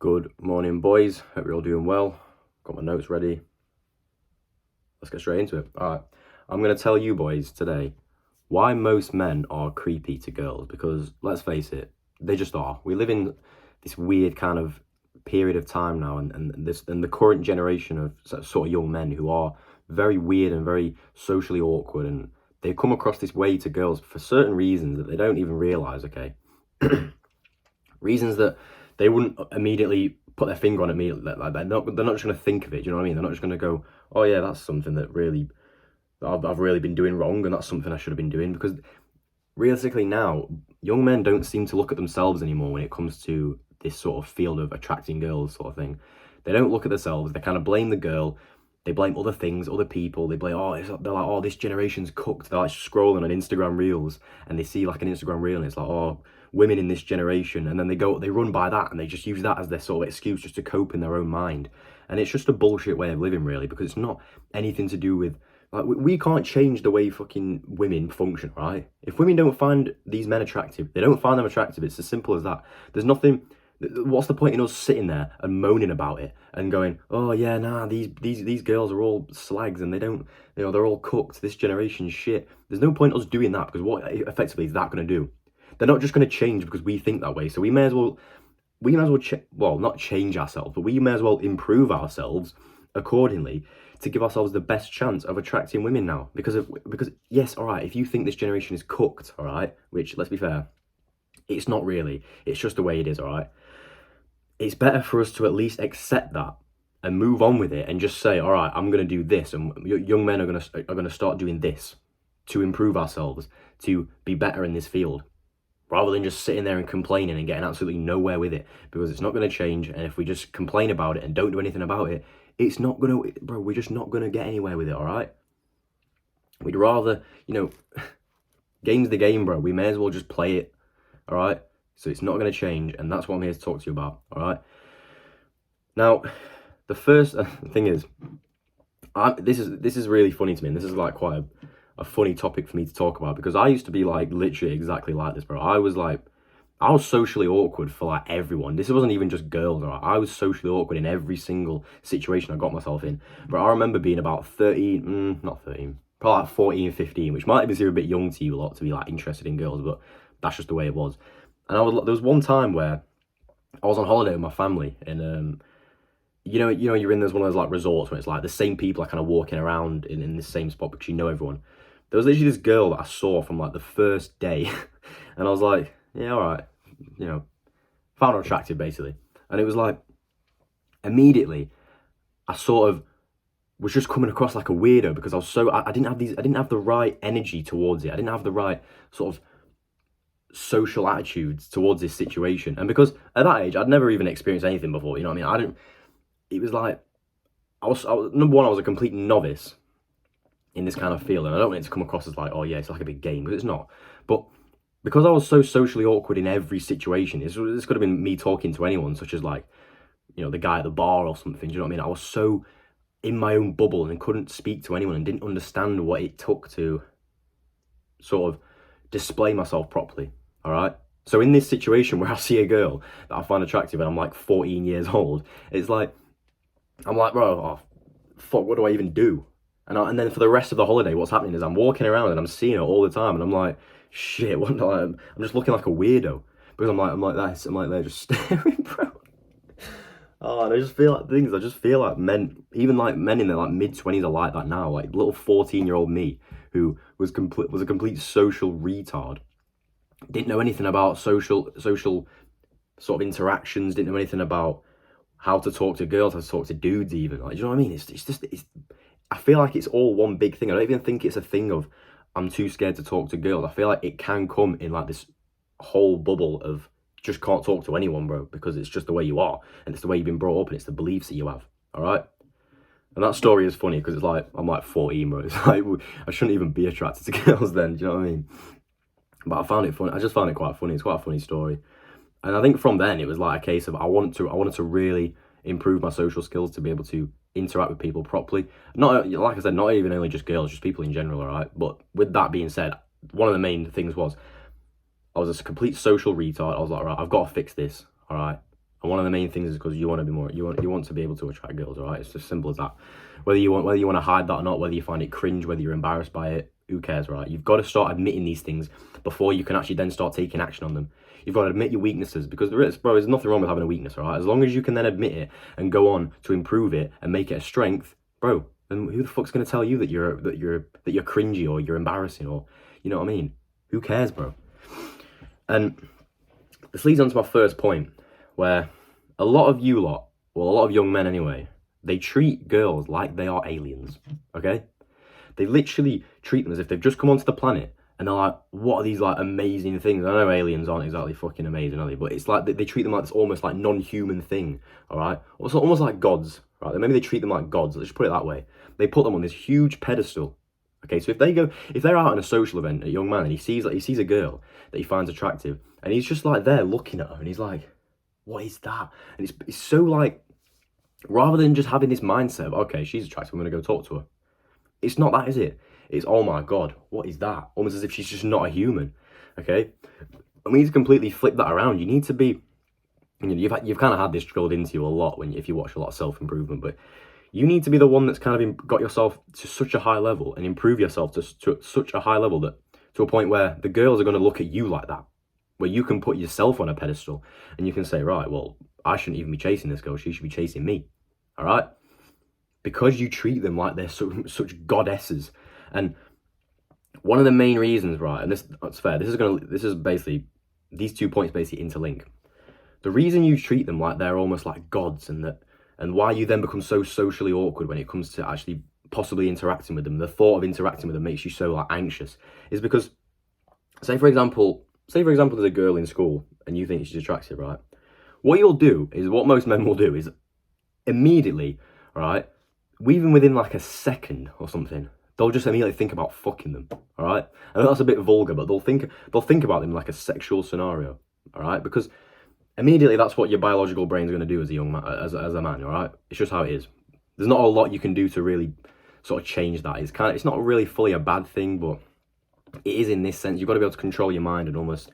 Good morning, boys. Hope you're all doing well. Got my notes ready. Let's get straight into it. All right. I'm going to tell you boys today why most men are creepy to girls, because let's face it, they just are. We live in this weird kind of period of time now, and the current generation of sort of young men who are very weird and very socially awkward, and they come across this way to girls for certain reasons that they don't even realize, okay? Reasons that they wouldn't immediately put their finger on immediately. Like they're not just going to think of it. Do you know what I mean? They're not just going to go, oh yeah, that's something that really I've really been doing wrong, and that's something I should have been doing. Because realistically now, young men don't seem to look at themselves anymore when it comes to this sort of field of attracting girls sort of thing. They don't look at themselves. They kind of blame the girl. They blame other things, other people. They blame, they're like, oh, this generation's cooked. They're like scrolling on Instagram reels, and they see like an Instagram reel, and it's like, oh, women in this generation, and then they run by that, and they just use that as their sort of excuse just to cope in their own mind. And it's just a bullshit way of living, really, because it's not anything to do with, like, we can't change the way fucking women function, right? If women don't find these men attractive, they don't find them attractive. It's as simple as that. There's nothing. What's the point in us sitting there and moaning about it and going, oh yeah, nah, these girls are all slags and they don't, they're all cooked. This generation's shit. There's no point us doing that, because what effectively is that going to do? They're not just going to change because we think that way. So we may as well not change ourselves, but we may as well improve ourselves accordingly to give ourselves the best chance of attracting women now. Because yes, all right, if you think this generation is cooked, all right, which, let's be fair, it's not really. It's just the way it is, all right? It's better for us to at least accept that and move on with it and just say, all right, I'm going to do this, and young men are going to start doing this to improve ourselves, to be better in this field, rather than just sitting there and complaining and getting absolutely nowhere with it, because it's not going to change. And if we just complain about it and don't do anything about it, it's not going to, bro, we're just not going to get anywhere with it, all right? We'd rather, game's the game, bro. We may as well just play it, all right? So it's not going to change, and that's what I'm here to talk to you about, all right? Now, the first thing is, this is really funny to me, and this is like quite a funny topic for me to talk about, because I used to be like literally exactly like this, bro. I was socially awkward for like everyone. This wasn't even just girls, right? I was socially awkward in every single situation I got myself in. But I remember being about 13, not 13, probably like 14, 15, which might even seem a bit young to you a lot to be like interested in girls, but that's just the way it was. And there was one time where I was on holiday with my family, and you're in one of those like resorts where it's like the same people are kind of walking around in the same spot because you know everyone. There was literally this girl that I saw from like the first day, and I was like, yeah, all right, found her attractive basically. And it was like, immediately, I sort of was just coming across like a weirdo, because I didn't have the right energy towards it. I didn't have the right sort of social attitudes towards this situation. And because at that age, I'd never even experienced anything before, you know what I mean? It was like, I was number one, I was a complete novice in this kind of field, and I don't want it to come across as like, oh yeah, it's like a big game, because it's not. But because I was so socially awkward in every situation, this could have been me talking to anyone, such as like, the guy at the bar or something, do you know what I mean? I was so in my own bubble and couldn't speak to anyone and didn't understand what it took to sort of display myself properly, all right? So in this situation where I see a girl that I find attractive and I'm like 14 years old, it's like, I'm like, bro, oh, fuck, what do I even do? And then for the rest of the holiday, what's happening is I'm walking around and I'm seeing her all the time, and I'm like, shit, what? I'm just looking like a weirdo, because I'm like this, I'm like, they're just staring, bro. Oh, and I just feel like men, even like men in their like mid-20s are like that now. Like little 14-year-old me, who was a complete social retard, didn't know anything about social sort of interactions, didn't know anything about how to talk to girls, how to talk to dudes even. Like, do you know what I mean? I feel like it's all one big thing. I don't even think it's a thing of I'm too scared to talk to girls. I feel like it can come in like this whole bubble of just can't talk to anyone, bro, because it's just the way you are, and it's the way you've been brought up, and it's the beliefs that you have, all right? And that story is funny because it's like, I'm like 14, bro. It's like, I shouldn't even be attracted to girls then, do you know what I mean? But I found it funny. I just found it quite funny. It's quite a funny story. And I think from then, it was like a case of I wanted to really improve my social skills to be able to interact with people properly. Not, like I said, not even only just girls, just people in general, all right? But with that being said, one of the main things was I was a complete social retard. I was like, all right, I've got to fix this, all right? And one of the main things is because you want to be more, you want to be able to attract girls, all right? It's just simple as that. Whether you want to hide that or not, whether you find it cringe, whether you're embarrassed by it, who cares, right? You've got to start admitting these things before you can actually then start taking action on them. You've got to admit your weaknesses, because there's nothing wrong with having a weakness, all right? As long as you can then admit it and go on to improve it and make it a strength, bro, then who the fuck's going to tell you that you're cringy or you're embarrassing, or, you know what I mean? Who cares, bro? And this leads on to my first point, where a lot of you lot, well, a lot of young men anyway, they treat girls like they are aliens, okay? They literally treat them as if they've just come onto the planet, and they're like, what are these, like, amazing things? I know aliens aren't exactly fucking amazing, are they? But it's like they treat them like this almost, like, non-human thing, all right? Also, almost like gods, right? Maybe they treat them like gods, let's just put it that way. They put them on this huge pedestal. Okay, so if they're out in a social event, a young man, and he sees a girl that he finds attractive, and he's just like there looking at her, and he's like, what is that? And it's so like, rather than just having this mindset of, okay, she's attractive, I'm gonna go talk to her. It's not that, is it? It's, oh my God, what is that? Almost as if she's just not a human, okay? And we need to completely flip that around. You need to be, you know, you've kind of had this drilled into you a lot if you watch a lot of self-improvement, but you need to be the one that's kind of got yourself to such a high level and improve yourself to such a high level that to a point where the girls are going to look at you like that, where you can put yourself on a pedestal and you can say, right, well, I shouldn't even be chasing this girl. She should be chasing me. All right? Because you treat them like they're such goddesses. And one of the main reasons, right, and that's fair, this is basically, these 2 points basically interlink. The reason you treat them like they're almost like gods, and why you then become so socially awkward when it comes to actually possibly interacting with them, the thought of interacting with them makes you so like anxious, is because, say for example there's a girl in school and you think she's attractive, right? What you'll do is, what most men will do is immediately, right, even within like a second or something, they'll just immediately think about fucking them, all right? I know that's a bit vulgar, but they'll think about them like a sexual scenario, all right? Because immediately that's what your biological brain's going to do as a young man, as a man, all right? It's just how it is. There's not a lot you can do to really sort of change that. It's not really fully a bad thing, but it is in this sense. You've got to be able to control your mind and almost,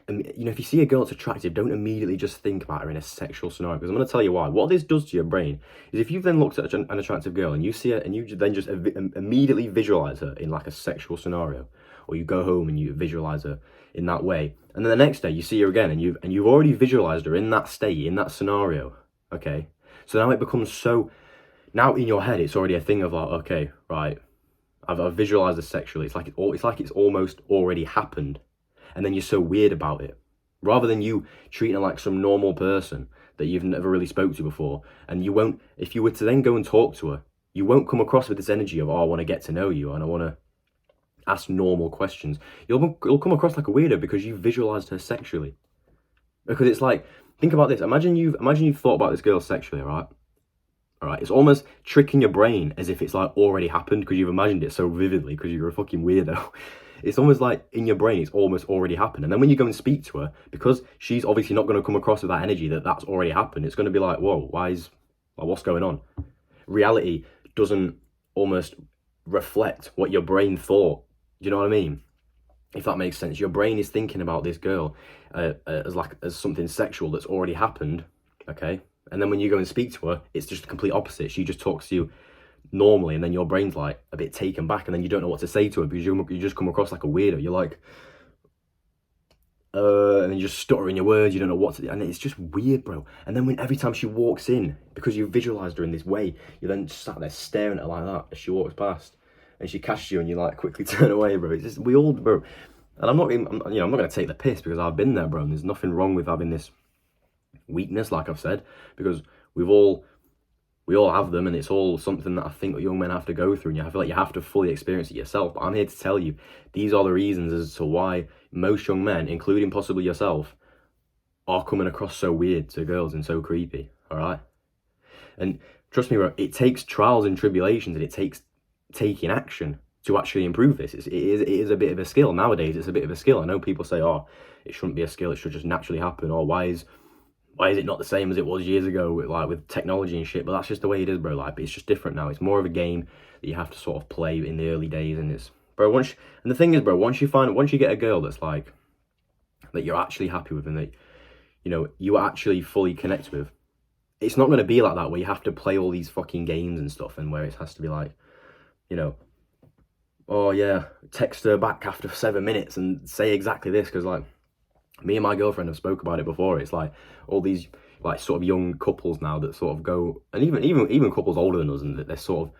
you know, if you see a girl that's attractive, don't immediately just think about her in a sexual scenario, because I'm going to tell you why. What this does to your brain is, if you've then looked at an attractive girl and you see her and you then just immediately visualize her in like a sexual scenario, or you go home and you visualize her in that way, and then the next day you see her again and you've already visualized her in that state, in that scenario, okay? So now it becomes so, now in your head it's already a thing of like, okay, right, I've visualized her sexually. It's like it's almost already happened. And then you're so weird about it, rather than you treating her like some normal person that you've never really spoke to before. And you won't, if you were to then go and talk to her, you won't come across with this energy of, oh, I want to get to know you and I want to ask normal questions. You'll come across like a weirdo because you visualized her sexually. Because it's like, think about this. Imagine you've thought about this girl sexually, right? All right, it's almost tricking your brain as if it's like already happened because you've imagined it so vividly because you're a fucking weirdo. It's almost like in your brain it's almost already happened. And then when you go and speak to her, because she's obviously not going to come across with that energy that's already happened, it's going to be like, whoa, what's going on? Reality doesn't almost reflect what your brain thought. Do you know what I mean? If that makes sense. Your brain is thinking about this girl as something sexual that's already happened, okay? And then when you go and speak to her, it's just the complete opposite. She just talks to you normally, and then your brain's like a bit taken back, and then you don't know what to say to her because you just come across like a weirdo. You're like, and then you just stutter in your words. You don't know what to do, and it's just weird, bro. And then when every time she walks in, because you visualized her in this way, you then sat there staring at her like that as she walks past, and she catches you, and you like quickly turn away, bro. It's just bro. And I'm not going to take the piss because I've been there, bro. And there's nothing wrong with having this weakness, like I've said, because we all have them, and it's all something that I think young men have to go through, and I feel like you have to fully experience it yourself. But I'm here to tell you, these are the reasons as to why most young men, including possibly yourself, are coming across so weird to girls and so creepy, all right? And trust me, bro, it takes trials and tribulations, and it takes taking action to actually improve this. It is a bit of a skill. Nowadays, it's a bit of a skill. I know people say, oh, it shouldn't be a skill, it should just naturally happen, or why is it not the same as it was years ago with technology and shit? But that's just the way it is, bro. Like, it's just different now. It's more of a game that you have to sort of play in the early days, and it's, bro, and the thing is, bro, once you get a girl that's like, that you're actually happy with, and that, you know, you actually fully connect with. It's not going to be like that where you have to play all these fucking games and stuff, and where it has to be like, you know, oh yeah, text her back after 7 minutes and say exactly this, because like me and my girlfriend have spoke about it before. It's like all these like sort of young couples now that sort of go, and even couples older than us, and they're sort of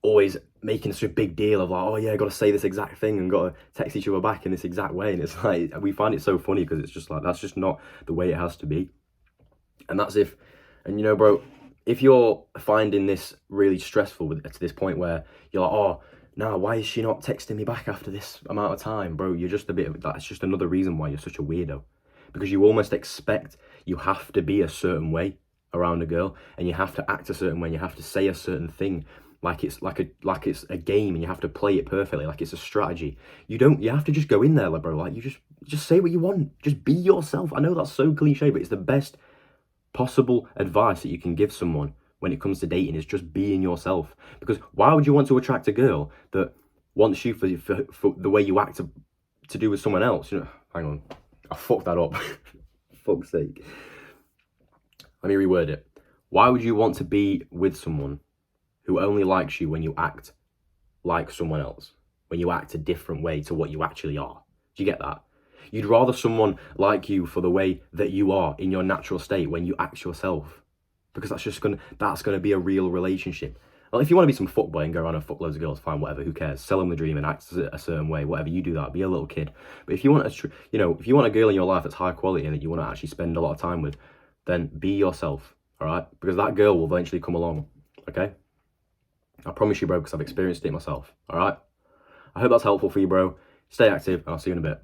always making such a big deal of like, oh yeah, I got to say this exact thing and got to text each other back in this exact way, and it's like we find it so funny because it's just like that's just not the way it has to be. And that's if, and you know, bro, if you're finding this really stressful to this point where you're like, oh, nah, why is she not texting me back after this amount of time, bro? You're just that's just another reason why you're such a weirdo. Because you almost expect you have to be a certain way around a girl, and you have to act a certain way, and you have to say a certain thing, like it's a game, and you have to play it perfectly, like it's a strategy. You have to just go in there, like, bro, like you just say what you want. Just be yourself. I know that's so cliche, but it's the best possible advice that you can give someone when it comes to dating, is just being yourself. Because why would you want to attract a girl that wants you for the way you act to do with someone else? You know, hang on, I fucked that up. Fuck's sake. Let me reword it. Why would you want to be with someone who only likes you when you act like someone else, when you act a different way to what you actually are? Do you get that? You'd rather someone like you for the way that you are in your natural state when you act yourself, because that's gonna be a real relationship. Well, if you want to be some fuckboy and go around and fuck loads of girls, fine, whatever, who cares? Sell them the dream and act a certain way, whatever, you do that, be a little kid. But if you want if you want a girl in your life that's high quality and that you want to actually spend a lot of time with, then be yourself, all right? Because that girl will eventually come along, okay? I promise you, bro, because I've experienced it myself, all right? I hope that's helpful for you, bro. Stay active, and I'll see you in a bit.